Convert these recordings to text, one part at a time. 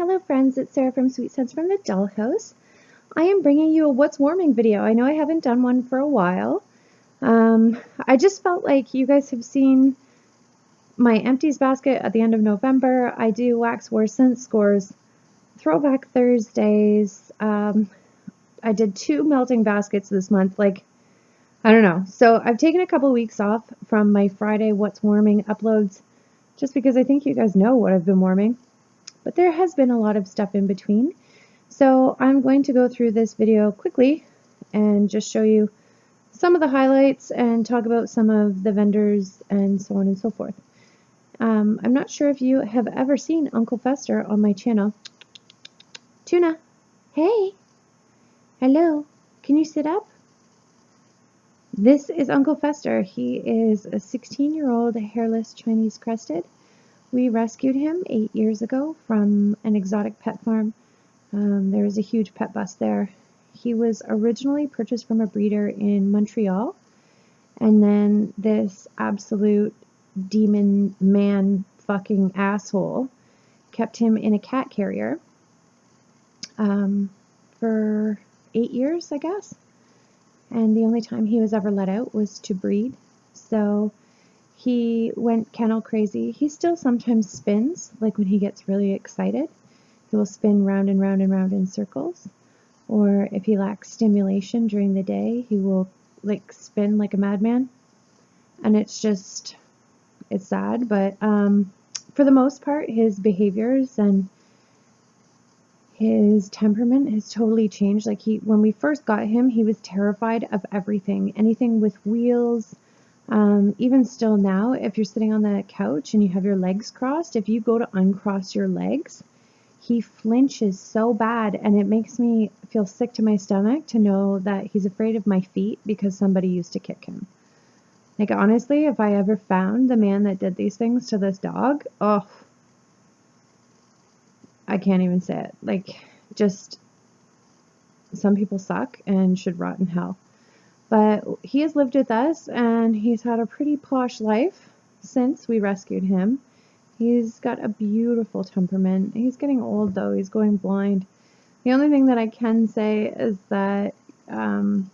Hello friends, it's Sarah from Sweet Scents from the Dollhouse. I am bringing you a What's Warming video. I know I haven't done one for a while. I just felt like you guys have seen my empties basket at the end of November. I do Wax War Scent Scores Throwback Thursdays. I did 2 melting baskets this month. I don't know. So I've taken a couple weeks off from my Friday What's Warming uploads just because I think you guys know what I've been warming. But there has been a lot of stuff in between. So I'm going to go through this video quickly and just show you some of the highlights and talk about some of the vendors and so on and so forth. I'm not sure if you have ever seen Uncle Fester on my channel. Tuna, hey, hello, can you sit up? This is Uncle Fester. He is a 16-year-old hairless Chinese crested. We rescued him 8 years ago from an exotic pet farm. There was a huge pet bust there. He was originally purchased from a breeder in Montreal, and then this absolute demon man fucking asshole kept him in a cat carrier for 8 years, I guess. And the only time he was ever let out was to breed. So he went kennel crazy. He still sometimes spins, like when he gets really excited. He will spin round and round and round in circles. Or if he lacks stimulation during the day, he will spin like a madman. And it's sad, but for the most part, his behaviors and his temperament has totally changed. When we first got him, he was terrified of everything, anything with wheels. Even still now, if you're sitting on the couch and you have your legs crossed, if you go to uncross your legs, he flinches so bad, and it makes me feel sick to my stomach to know that he's afraid of my feet because somebody used to kick him. Honestly, if I ever found the man that did these things to this dog, oh, I can't even say it. Just some people suck and should rot in hell. But he has lived with us, and he's had a pretty posh life since we rescued him. He's got a beautiful temperament. He's getting old, though. He's going blind. The only thing that I can say is that, the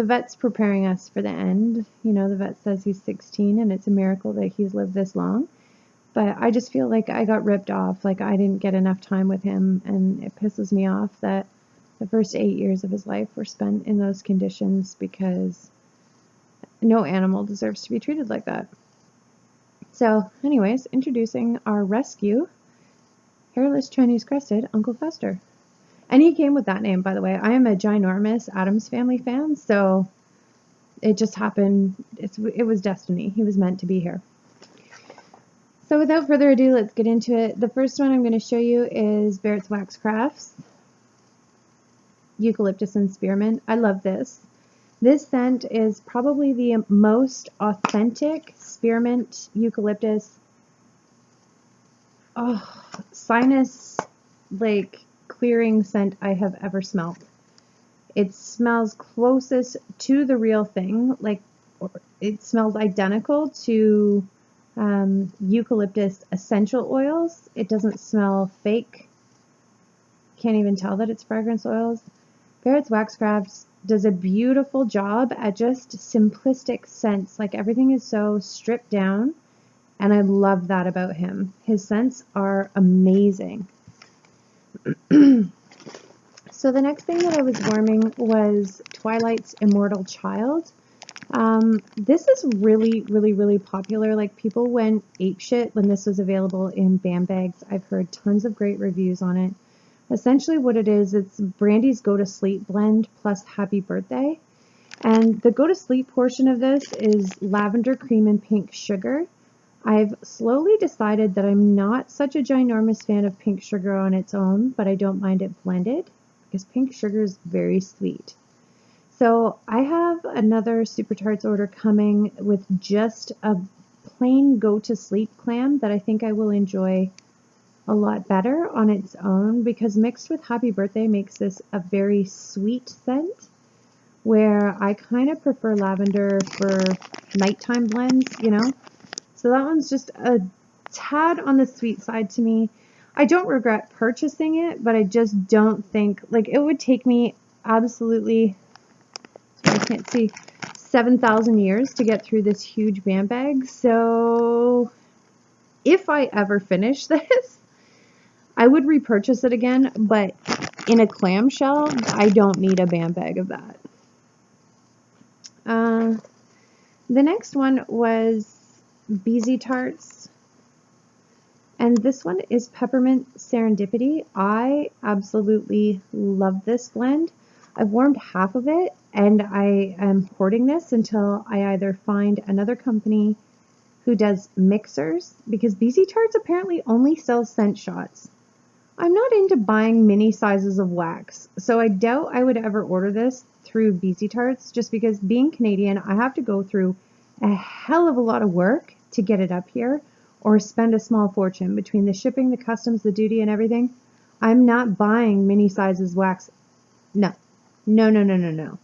vet's preparing us for the end. The vet says he's 16, and it's a miracle that he's lived this long. But I just feel like I got ripped off. I didn't get enough time with him, and it pisses me off that the first 8 years of his life were spent in those conditions, because no animal deserves to be treated like that. So, anyways, introducing our rescue, hairless Chinese crested Uncle Fester. And he came with that name, by the way. I am a ginormous Addams Family fan, so it just happened. It was destiny. He was meant to be here. So without further ado, let's get into it. The first one I'm going to show you is Barretts Wax Crafts Eucalyptus and Spearmint. I love this. This scent is probably the most authentic spearmint eucalyptus sinus Lake clearing scent I have ever smelled. It smells closest to the real thing. It smells identical to eucalyptus essential oils. It doesn't smell fake. Can't even tell that it's fragrance oils. Barretts Wax Crafts does a beautiful job at just simplistic scents. Everything is so stripped down, and I love that about him. His scents are amazing. So the next thing that I was warming was Twilights Immortal Child. This is really, really, really popular. People went apeshit when this was available in BAM bags. I've heard tons of great reviews on it. Essentially what it is, it's Brandy's Go to Sleep blend plus Happy Birthday. And the Go to Sleep portion of this is lavender cream and pink sugar. I've slowly decided that I'm not such a ginormous fan of pink sugar on its own, but I don't mind it blended because pink sugar is very sweet. So I have another Super Tarts order coming with just a plain Go to Sleep clam that I think I will enjoy a lot better on its own, because mixed with Happy Birthday makes this a very sweet scent, where I kind of prefer lavender for nighttime blends, So that one's just a tad on the sweet side to me. I don't regret purchasing it, but I just don't think, like, it would take me absolutely, I can't see, 7,000 years to get through this huge band bag. So if I ever finish this, I would repurchase it again, but in a clamshell, I don't need a band bag of that. The next one was Tarts. And this one is Peppermint Serendipity. I absolutely love this blend. I've warmed half of it, and I am hoarding this until I either find another company who does mixers, because Tarts apparently only sells scent shots. I'm not into buying mini sizes of wax, so I doubt I would ever order this through Tarts, just because being Canadian, I have to go through a hell of a lot of work to get it up here, or spend a small fortune between the shipping, the customs, the duty, and everything. I'm not buying mini sizes wax. No. No.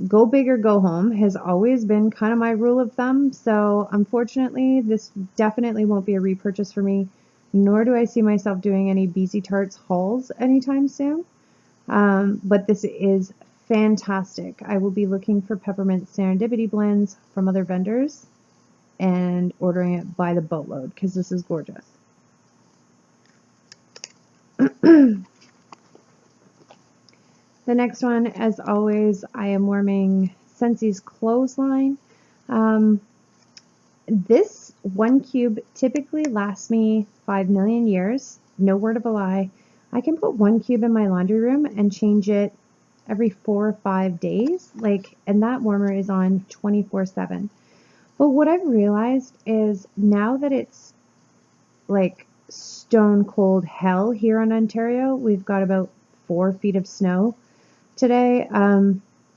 Go big or go home has always been kind of my rule of thumb. So unfortunately, this definitely won't be a repurchase for me, nor do I see myself doing any Tarts hauls anytime soon. But this is fantastic. I will be looking for Peppermint Serendipity blends from other vendors and ordering it by the boatload, because this is gorgeous. The next one, as always, I am warming Sensi's Clothesline. This 1 cube typically lasts me 5 million years. No word of a lie. I can put 1 cube in my laundry room and change it every 4 or 5 days. And that warmer is on 24/7. But what I've realized is now that it's like stone cold hell here in Ontario, we've got about 4 feet of snow today.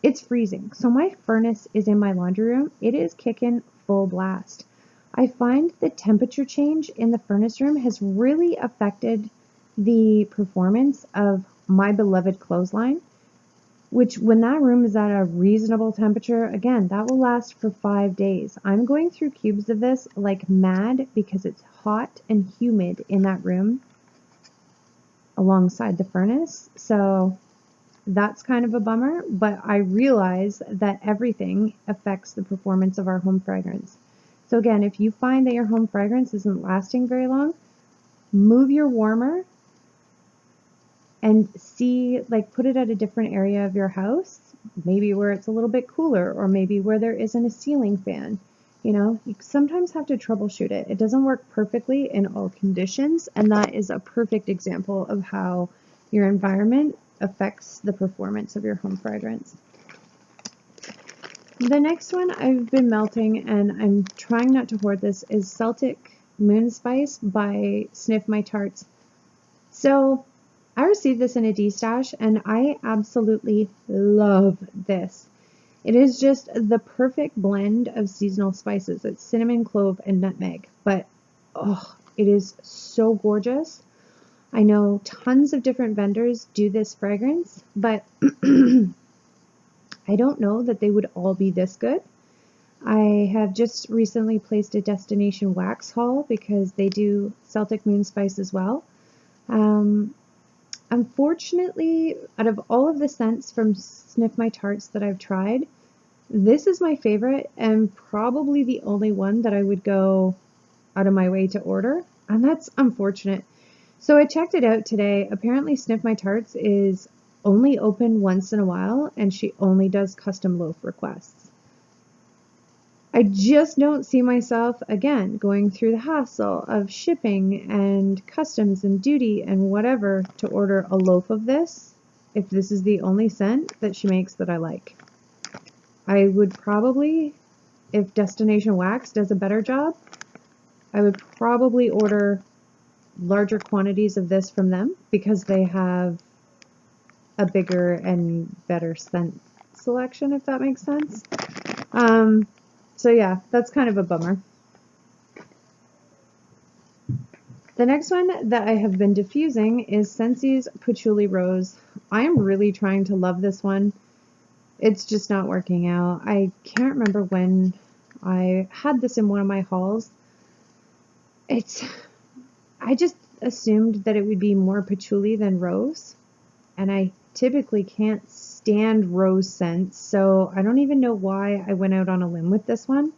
It's freezing. So my furnace is in my laundry room. It is kicking full blast. I find the temperature change in the furnace room has really affected the performance of my beloved clothesline, which when that room is at a reasonable temperature, again, that will last for 5 days. I'm going through cubes of this like mad because it's hot and humid in that room alongside the furnace. So that's kind of a bummer, but I realize that everything affects the performance of our home fragrance. So again, if you find that your home fragrance isn't lasting very long, move your warmer and see, put it at a different area of your house, maybe where it's a little bit cooler, or maybe where there isn't a ceiling fan. You sometimes have to troubleshoot it. It doesn't work perfectly in all conditions, and that is a perfect example of how your environment affects the performance of your home fragrance. The next one I've been melting, and I'm trying not to hoard this, is Celtic Moon Spice by Sniff My Tarts. So I received this in a D-stash, and I absolutely love this. It is just the perfect blend of seasonal spices. It's cinnamon, clove, and nutmeg, but it is so gorgeous. I know tons of different vendors do this fragrance, but I don't know that they would all be this good. I have just recently placed a Destination Wax haul because they do Celtic Moon Spice as well. Unfortunately, out of all of the scents from Sniff My Tarts that I've tried, this is my favorite and probably the only one that I would go out of my way to order, and that's unfortunate. So I checked it out today. Apparently Sniff My Tarts is only open once in a while, and she only does custom loaf requests. I just don't see myself, again, going through the hassle of shipping and customs and duty and whatever to order a loaf of this if this is the only scent that she makes that I like. I would probably, if Destination Wax does a better job, I would probably order larger quantities of this from them because they have a bigger and better scent selection, if that makes sense. So yeah, that's kind of a bummer. The next one that I have been diffusing is Sensi's Patchouli Rose. I am really trying to love this one. It's just not working out. I can't remember when I had this in one of my hauls. assumed that it would be more patchouli than rose, and I typically can't stand rose scents, so I don't even know why I went out on a limb with this one.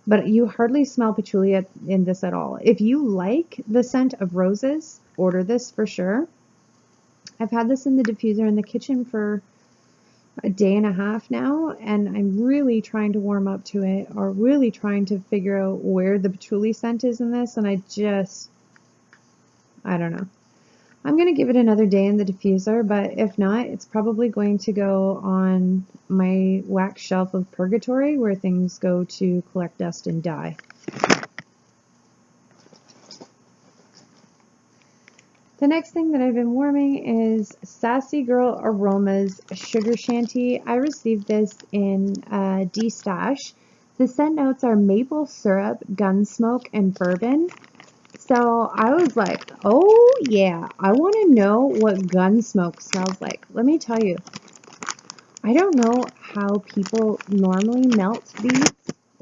But you hardly smell patchouli in this at all. If you like the scent of roses, order this for sure. I've had this in the diffuser in the kitchen for a day and a half now, and I'm really trying to warm up to it, or really trying to figure out where the patchouli scent is in this, and I don't know. I'm going to give it another day in the diffuser, but if not, it's probably going to go on my wax shelf of purgatory where things go to collect dust and die. The next thing that I've been warming is Sassy Girl Aroma's Sugar Shanty. I received this in D-Stash. The scent notes are maple syrup, gunsmoke, and bourbon. So I was like, oh yeah, I want to know what gunsmoke smells like. Let me tell you, I don't know how people normally melt these.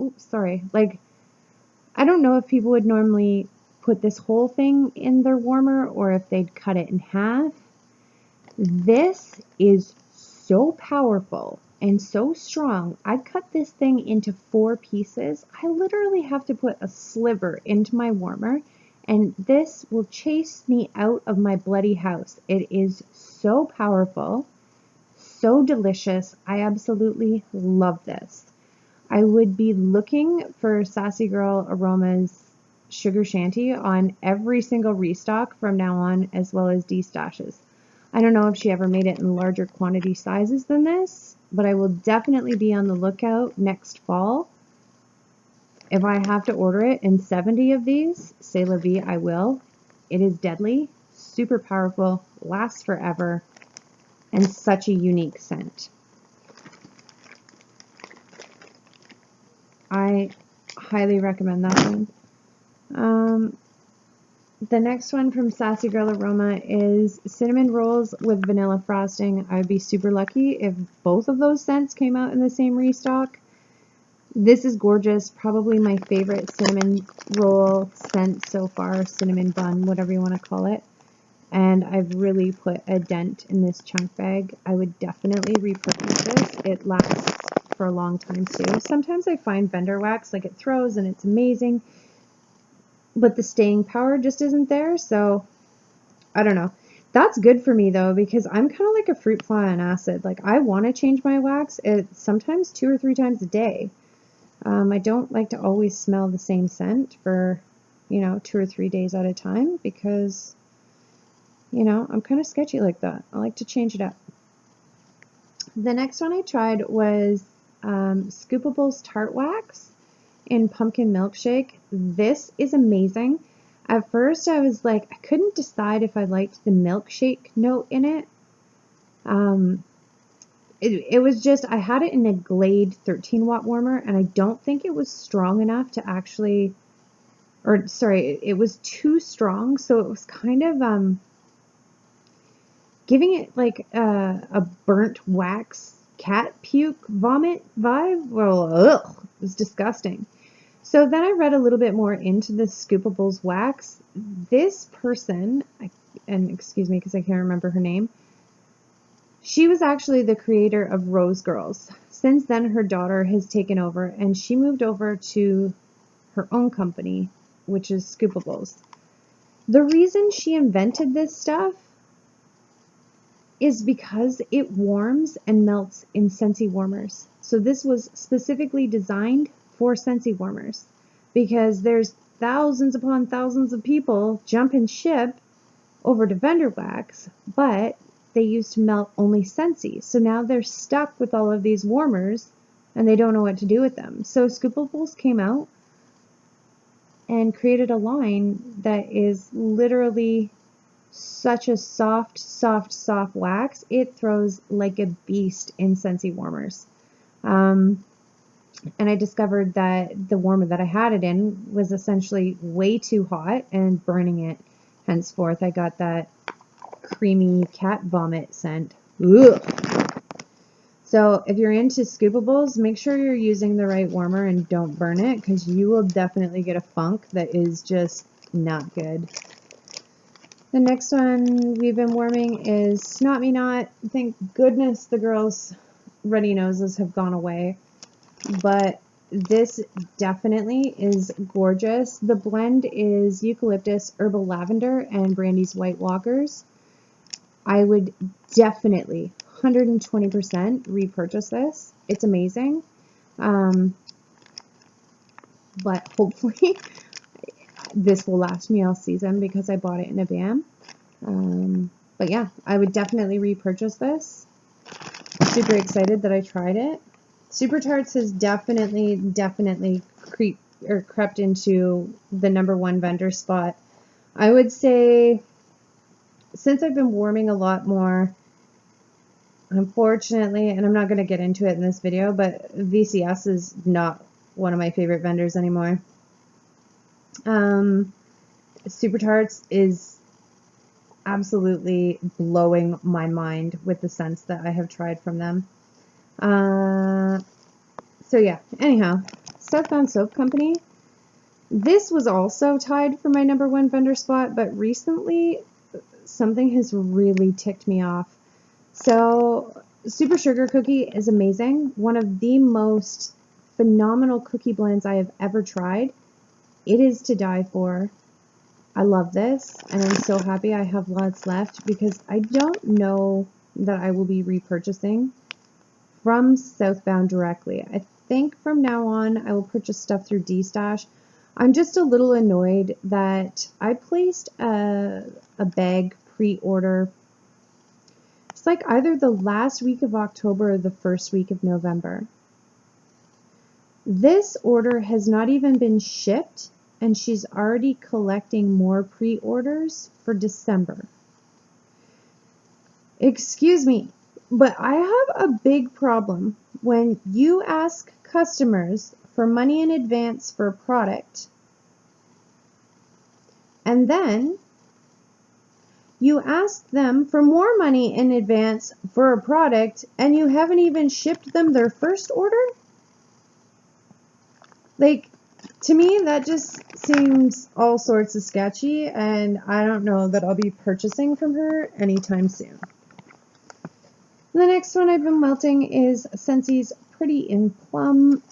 Oops, sorry. Like, I don't know if people would normally put this whole thing in their warmer or if they'd cut it in half. This is so powerful and so strong. I cut this thing into 4 pieces. I literally have to put a sliver into my warmer, and this will chase me out of my bloody house. It is so powerful, so delicious. I absolutely love this. I would be looking for Sassy Girl Aroma's Sugar Shanty on every single restock from now on, as well as D-Stashes. I don't know if she ever made it in larger quantity sizes than this, but I will definitely be on the lookout next fall. If I have to order it in 70 of these, c'est la vie, I will. It is deadly, super powerful, lasts forever, and such a unique scent. I highly recommend that one. The next one from Sassy Girl Aroma is cinnamon rolls with vanilla frosting. I would be super lucky if both of those scents came out in the same restock. This is gorgeous, probably my favorite cinnamon roll scent so far, cinnamon bun, whatever you want to call it. And I've really put a dent in this chunk bag. I would definitely repurchase this. It lasts for a long time too. Sometimes I find vendor wax, like it throws and it's amazing, but the staying power just isn't there, so I don't know. That's good for me though, because I'm kind of like a fruit fly on acid. Like, I want to change my wax sometimes 2 or 3 times a day. I don't like to always smell the same scent for, 2 or 3 days at a time, because, I'm kind of sketchy like that. I like to change it up. The next one I tried was Scoopable's Tart Wax in Pumpkin Milkshake. This is amazing. At first I was like, I couldn't decide if I liked the milkshake note in it. It was just, I had it in a Glade 13 watt warmer, and I don't think it was strong enough to actually, or sorry, it was too strong, so it was kind of giving it like a burnt wax cat puke vomit vibe. Well, ugh, it was disgusting. So then I read a little bit more into the Scoopables wax. This person, and excuse me because I can't remember her name, she was actually the creator of Rose Girls. Since then, her daughter has taken over, and she moved over to her own company, which is Scoopables. The reason she invented this stuff is because it warms and melts in sensi warmers. So this was specifically designed for sensi warmers, because there's thousands upon thousands of people jumping ship over to vendor wax, but they used to melt only sensi. So now they're stuck with all of these warmers and they don't know what to do with them. So Scoopables came out and created a line that is literally such a soft, soft, soft wax. It throws like a beast in sensi warmers. And I discovered that the warmer that I had it in was essentially way too hot and burning it. Henceforth, I got that creamy cat vomit scent. Ugh. So if you're into Scoopables, make sure you're using the right warmer and don't burn it, because you will definitely get a funk that is just not good. The next one we've been warming is Snot Me Not. Thank goodness the girls' runny noses have gone away. But this definitely is gorgeous. The blend is eucalyptus, herbal lavender, and Brandy's White Walkers. I would definitely 120% repurchase this. It's amazing. But hopefully this will last me all season because I bought it in a BAM. But yeah, I would definitely repurchase this. Super excited that I tried it. Super Tarts has definitely crept into the #1 vendor spot. I would say since I've been warming a lot more, unfortunately, and I'm not going to get into it in this video, but VCS is not one of my favorite vendors anymore. Super Tarts is absolutely blowing my mind with the scents that I have tried from them. So yeah, anyhow, Southbound Soap Company. This was also tied for my #1 vendor spot, but recently something has really ticked me off. So Super Sugar Cookie is amazing. One of the most phenomenal cookie blends I have ever tried. It is to die for. I love this, and I'm so happy I have lots left because I don't know that I will be repurchasing from Southbound directly. I think from now on I will purchase stuff through D-Stash. I'm just a little annoyed that I placed a bag pre-order. It's like either the last week of October or the first week of November. This order has not even been shipped, and she's already collecting more pre-orders for December. Excuse me, but I have a big problem when you ask customers for money in advance for a product, and then you ask them for more money in advance for a product, and you haven't even shipped them their first order? Like, to me, that just seems all sorts of sketchy, and I don't know that I'll be purchasing from her anytime soon. The next one I've been melting is Sensi's Pretty in Plum.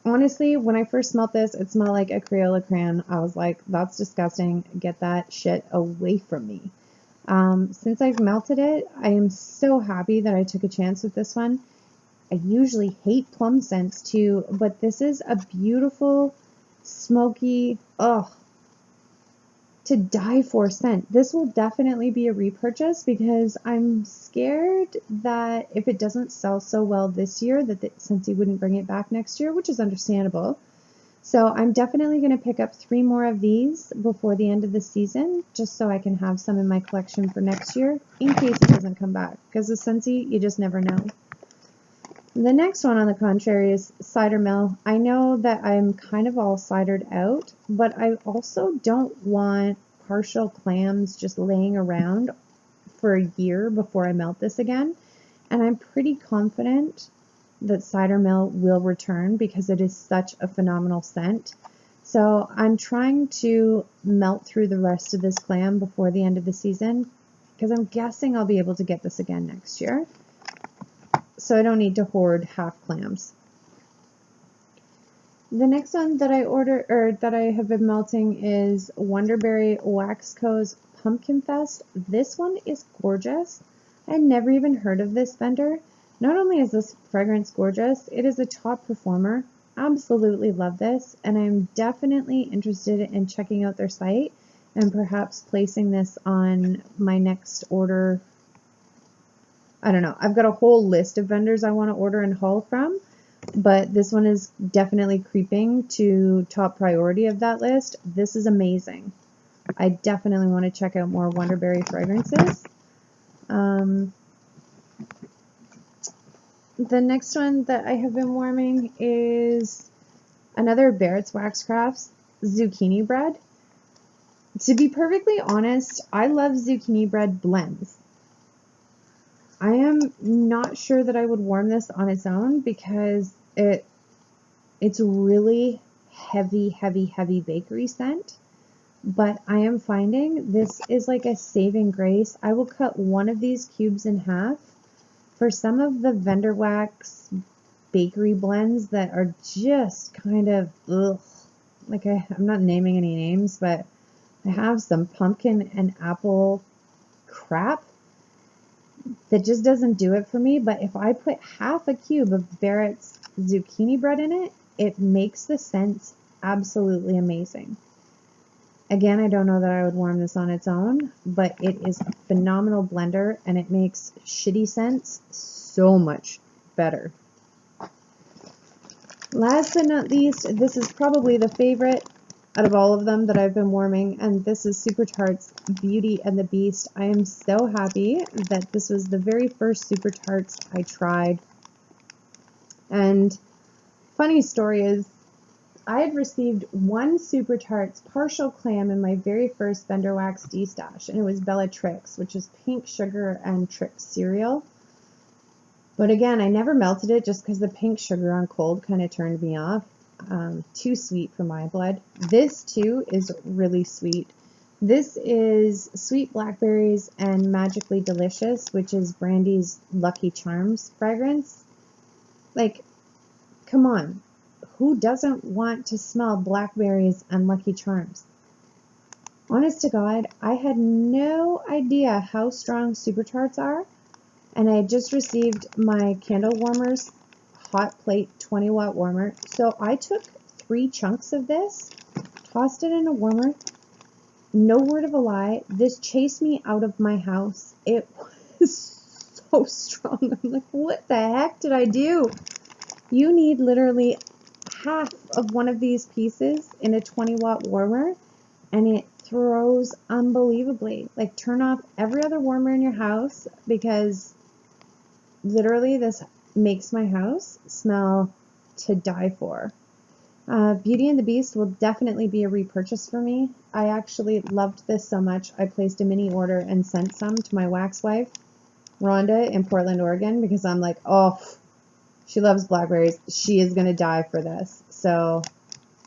Honestly, when I first smelled this, it smelled like a Crayola crayon. I was like, that's disgusting. Get that shit away from me. Since I've melted it, I am so happy that I took a chance with this one. I usually hate plum scents too, but this is a beautiful, smoky, to die for scent. This will definitely be a repurchase because I'm scared that if it doesn't sell so well this year that Sensi wouldn't bring it back next year, which is understandable. So I'm definitely going to pick up 3 more of these before the end of the season, just so I can have some in my collection for next year in case it doesn't come back. Because with Sensi, you just never know. The next one, on the contrary, is Cider Mill. I know that I'm kind of all cidered out, but I also don't want partial clams just laying around for a year before I melt this again. And I'm pretty confident that Cider Mill will return because it is such a phenomenal scent. So I'm trying to melt through the rest of this clam before the end of the season because I'm guessing I'll be able to get this again next year. So I don't need to hoard half clams. The next one that I have been melting is Wonderberry Wax Co's Pumpkin Fest. This one is gorgeous. I had never even heard of this vendor. Not only is this fragrance gorgeous, it is a top performer. Absolutely love this, and I'm definitely interested in checking out their site and perhaps placing this on my next order. I don't know. I've got a whole list of vendors I want to order and haul from, but this one is definitely creeping to top priority of that list. This is amazing. I definitely want to check out more Wonderberry fragrances. The next one that I have been warming is another Barretts Waxcrafts Zucchini Bread. To be perfectly honest, I love zucchini bread blends. I am not sure that I would warm this on its own because it's really heavy bakery scent. but I am finding this is like a saving grace. I will cut one of these cubes in half. For some of the vendor wax bakery blends that are just kind of, ugh, like I'm not naming any names, but I have some pumpkin and apple crap that just doesn't do it for me. But if I put half a cube of Barretts zucchini bread in it, it makes the scents absolutely amazing. Again, I don't know that I would warm this on its own, but it is a phenomenal blender and it makes shitty scents so much better. Last but not least, this is probably the favorite out of all of them that I've been warming, and this is Super Tarts Beauty and the Beast. I am so happy that this was the very first Super Tarts I tried. And funny story is, I had received one Super Tarts partial clam in my very first Vendor Wax D-stash, and it was Bellatrix, which is pink sugar and Trix cereal. But again, I never melted it just because the pink sugar on cold kind of turned me off. Too sweet for my blood. This too is really sweet. This is Sweet Blackberries and Magically Delicious, which is Brandy's Lucky Charms fragrance. Like, come on. Who doesn't want to smell blackberries and Lucky Charms? Honest to God, I had no idea how strong Super Tarts are, and I just received my Candle Warmers Hot Plate 20-watt warmer. So I took 3 chunks of this, tossed it in a warmer. No word of a lie, this chased me out of my house. It was so strong. I'm like, what the heck did I do? You need literally half of one of these pieces in a 20-watt warmer, and it throws unbelievably. Like, turn off every other warmer in your house, because literally this makes my house smell to die for. Beauty and the Beast will definitely be a repurchase for me. I actually loved this so much, I placed a mini order and sent some to my wax wife, Rhonda, in Portland, Oregon, because I'm like, oh, she loves blackberries. She is going to die for this. So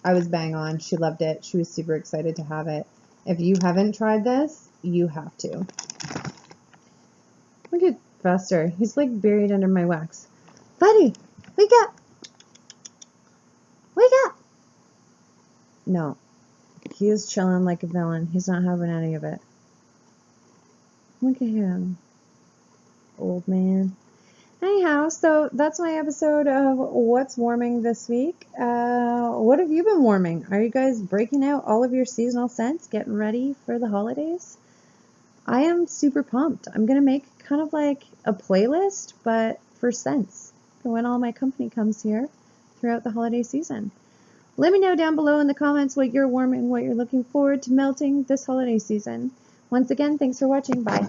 I was bang on. She loved it. She was super excited to have it. If you haven't tried this, you have to. Look at Buster. He's like buried under my wax. Buddy, wake up. Wake up. No. He is chilling like a villain. He's not having any of it. Look at him. Old man. Anyhow, so that's my episode of What's Warming this week. What have you been warming? Are you guys breaking out all of your seasonal scents, getting ready for the holidays? I am super pumped. I'm going to make kind of like a playlist, but for scents, for when all my company comes here throughout the holiday season. Let me know down below in the comments what you're warming, what you're looking forward to melting this holiday season. Once again, thanks for watching. Bye.